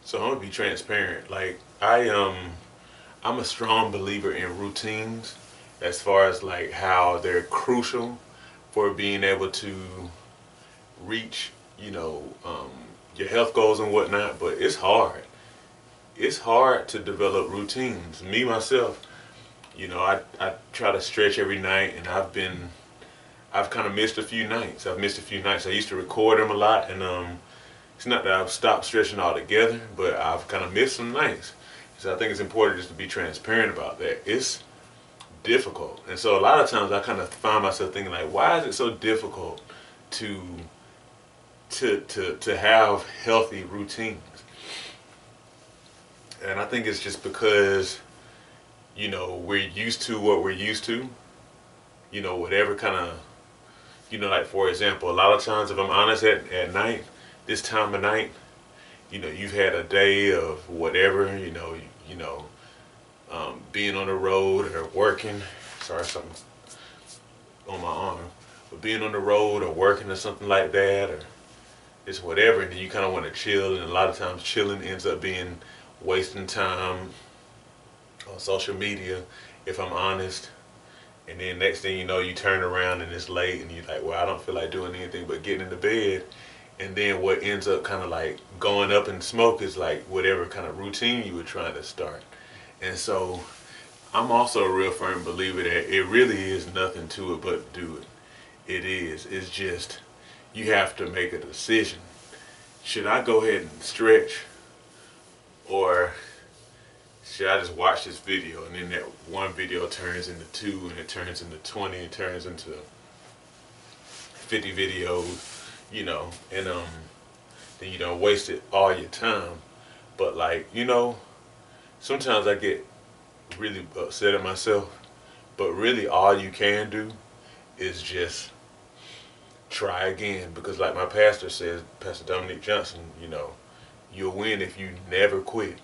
So I'm gonna be transparent. Like I'm a strong believer in routines as far as like how they're crucial for being able to reach, your health goals and whatnot, but it's hard. It's hard to develop routines. Me myself, I try to stretch every night, and I've kind of missed a few nights. I've missed a few nights. I used to record them a lot, and it's not that I've stopped stretching altogether, but I've kind of missed some nights. So I think it's important just to be transparent about that. It's difficult, and so a lot of times I kind of find myself thinking like, why is it so difficult to to have healthy routines? And I think it's just because we're used to what we're used to. Whatever kind of like for example, a lot of times if I'm honest at night, this time of night, you've had a day of whatever, being on the road or working. Sorry, something's on my arm. But being on the road or working or something like that, or it's whatever, and then you kind of want to chill, and a lot of times chilling ends up being wasting time on social media, if I'm honest. And then next thing you know, you turn around and it's late, and you're like, well, I don't feel like doing anything but getting into bed. And then what ends up kind of like going up in smoke is like whatever kind of routine you were trying to start. And so I'm also a real firm believer that it really is nothing to it but do it. It is. It's just you have to make a decision. Should I go ahead and stretch, or should I just watch this video, and then that one video turns into two, and it turns into 20, it turns into 50 videos, and then you don't waste it all your time. But like, sometimes I get really upset at myself, but really all you can do is just try again, because like my pastor says, Pastor Dominic Johnson, you'll win if you never quit.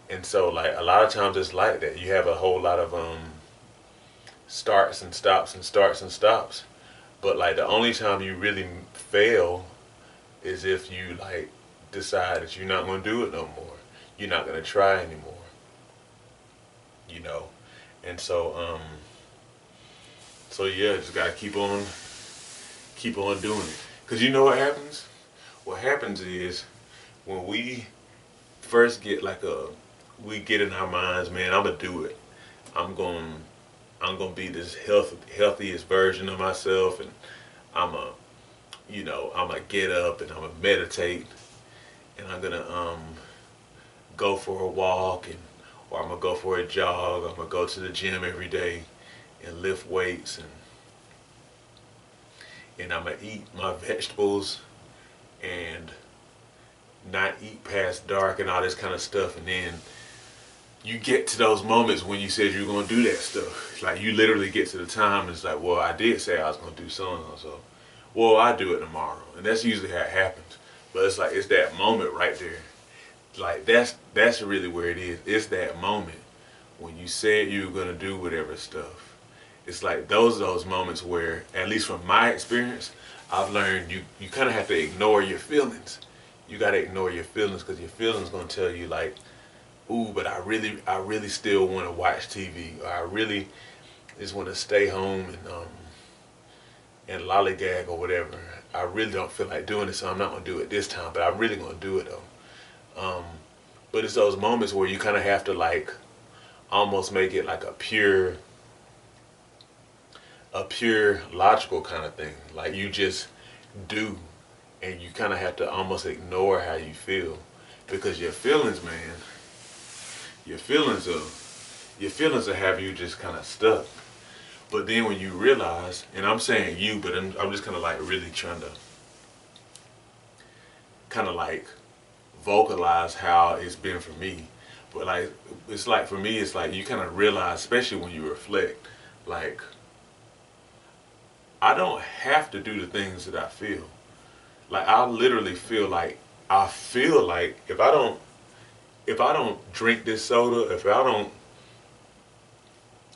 And so like a lot of times it's like that. You have a whole lot of starts and stops and starts and stops. But like the only time you really fail is if you like decide that you're not going to do it no more. You're not going to try anymore. And so yeah, just got to keep on doing it. Cuz you know what happens? What happens is when we first get we get in our minds, man, I'm gonna do it. I'm going to be this healthiest version of myself, and I'm a I'm gonna get up and I'm gonna meditate, and I'm gonna go for a walk, or I'm gonna go for a jog. I'm gonna go to the gym every day and lift weights, and I'm gonna eat my vegetables and not eat past dark and all this kind of stuff. And then you get to those moments when you said you were going to do that stuff. Like you literally get to the time and it's like, well, I did say I was going to do so and so. Well, I'll do it tomorrow. And that's usually how it happens. But it's like, it's that moment right there. Like that's really where it is. It's that moment when you said you were going to do whatever stuff. It's like those moments where, at least from my experience, I've learned you kind of have to ignore your feelings. You got to ignore your feelings, because your feelings going to tell you like, ooh, but I really still want to watch TV, or I really just want to stay home and lollygag or whatever. I really don't feel like doing it, so I'm not going to do it this time, but I'm really going to do it though. But it's those moments where you kind of have to like almost make it like a pure logical kind of thing. Like you just do, and you kind of have to almost ignore how you feel, because your feelings, man, your feelings will have you just kind of stuck. But then when you realize, and I'm saying you, but I'm just kind of like really trying to kind of like vocalize how it's been for me. But like, it's like for me, it's like you kind of realize, especially when you reflect, like I don't have to do the things that I feel. Like I literally feel like if I don't drink this soda, if I don't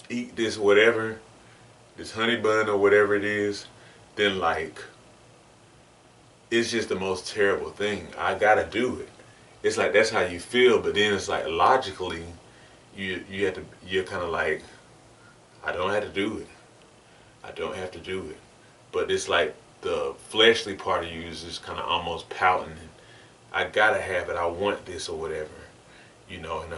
eat this whatever, this honey bun or whatever it is, then like it's just the most terrible thing. I gotta do it. it's like that's how you feel, but then it's like logically, you have to you're kind of like, I don't have to do it. I don't have to do it. But it's like the fleshly part of you is just kind of almost pouting. I gotta have it. I want this or whatever, you know. And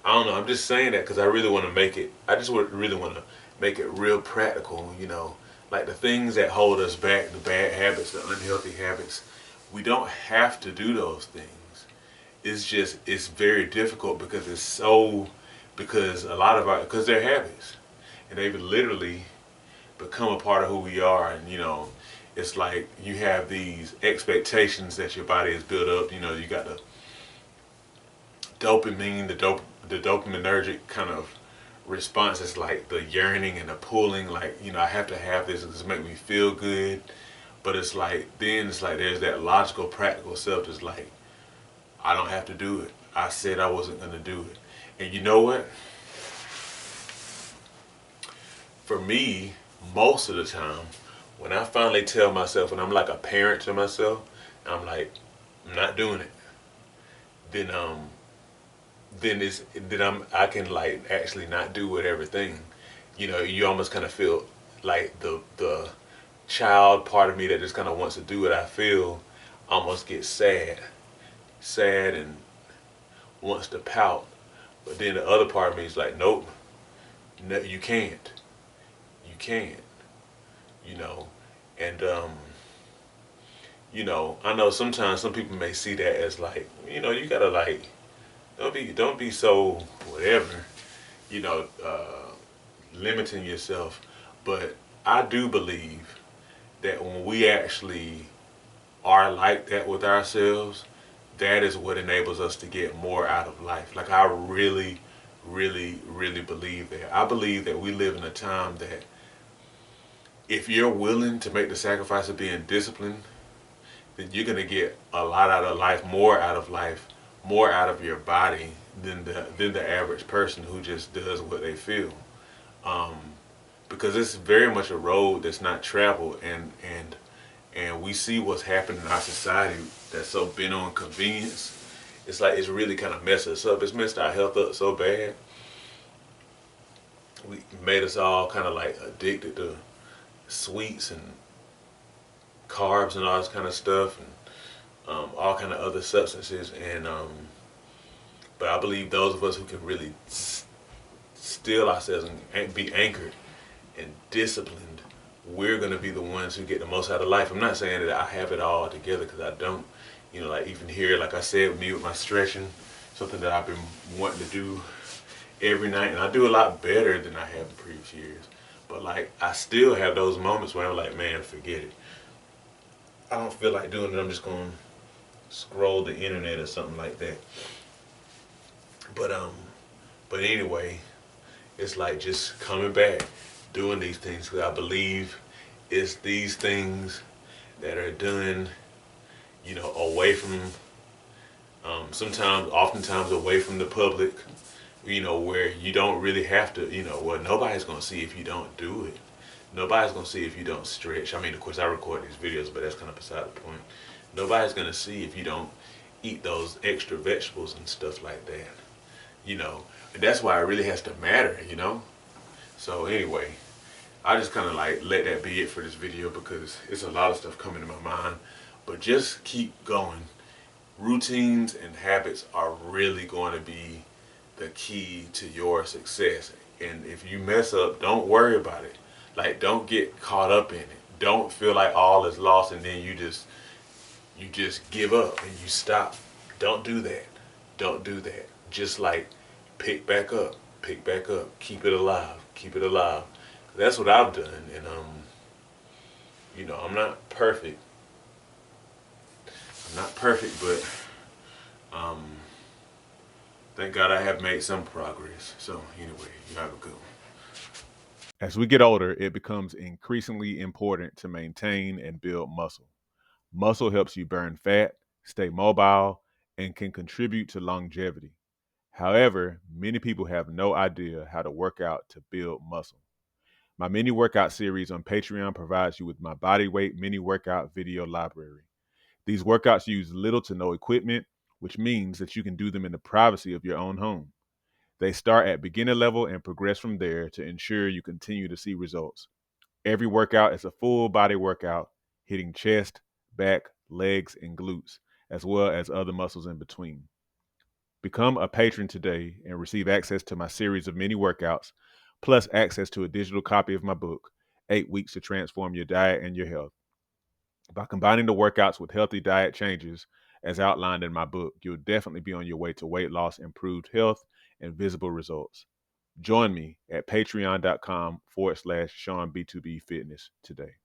I don't know. I'm just saying that because I really want to make it. I just really want to make it real practical, you know. Like the things that hold us back, the bad habits, the unhealthy habits. We don't have to do those things. It's just it's very difficult because it's so because a lot of our because they're habits and they've literally become a part of who we are. And you know, it's like you have these expectations that your body has built up. You know, you got the dopamine, the dopaminergic kind of response. It's like the yearning and the pulling. Like, you know, I have to have this because it make me feel good. But it's like then it's like there's that logical, practical self that's like, I don't have to do it. I said I wasn't gonna do it. And you know what? For me, most of the time, when I finally tell myself, and I'm like a parent to myself, I'm like, I'm not doing it. Then I can like actually not do whatever thing. You know, you almost kind of feel like the child part of me that just kind of wants to do what I feel almost gets sad and wants to pout. But then the other part of me is like, nope, no, you can't, you can't, you know, and you know, I know sometimes some people may see that as like, you know, you gotta like, don't be so whatever, you know, limiting yourself. But I do believe that when we actually are like that with ourselves, that is what enables us to get more out of life. Like I really, really, really believe that. I believe that we live in a time that if you're willing to make the sacrifice of being disciplined, then you're gonna get a lot out of life, more out of your body than the average person who just does what they feel. Um, because it's very much a road that's not traveled, and we see what's happening in our society that's so bent on convenience. It's like it's really kind of messed us up. It's messed our health up so bad. We made us all kind of like addicted to sweets and carbs and all this kind of stuff, and all kind of other substances. And but I believe those of us who can really still ourselves and be anchored and disciplined, we're going to be the ones who get the most out of life. I'm not saying that I have it all together because I don't. You know, like even here, like I said, me with my stretching, something that I've been wanting to do every night, and I do a lot better than I have in previous years. But like, I still have those moments where I'm like, man, forget it. I don't feel like doing it. I'm just going to scroll the internet or something like that. But but anyway, it's like just coming back, doing these things because I believe it's these things that are done, you know, away from, oftentimes away from the public, you know, where you don't really have to, you know, well, nobody's going to see if you don't do it. Nobody's going to see if you don't stretch. I mean, of course, I record these videos, but that's kind of beside the point. Nobody's going to see if you don't eat those extra vegetables and stuff like that, you know. And that's why it really has to matter, you know. So anyway, I just kind of like let that be it for this video because it's a lot of stuff coming to my mind. But just keep going. Routines and habits are really going to be the key to your success. And if you mess up, don't worry about it. Like, don't get caught up in it. Don't feel like all is lost and then you just give up and you stop. Don't do that. Don't do that. Just like pick back up, keep it alive, keep it alive. That's what I've done, and you know, I'm not perfect. I'm not perfect, but thank God I have made some progress. So anyway, you have a good one. As we get older, it becomes increasingly important to maintain and build muscle. Muscle helps you burn fat, stay mobile, and can contribute to longevity. However, many people have no idea how to work out to build muscle. My mini workout series on Patreon provides you with my body weight mini workout video library. These workouts use little to no equipment which means that you can do them in the privacy of your own home. They start at beginner level and progress from there to ensure you continue to see results. Every workout is a full body workout, hitting chest, back, legs, and glutes, as well as other muscles in between. Become a patron today and receive access to my series of mini workouts, plus access to a digital copy of my book, 8 Weeks to Transform Your Diet and Your Health. By combining the workouts with healthy diet changes, as outlined in my book, you'll definitely be on your way to weight loss, improved health, and visible results. Join me at patreon.com/SeanB2B Fitness today.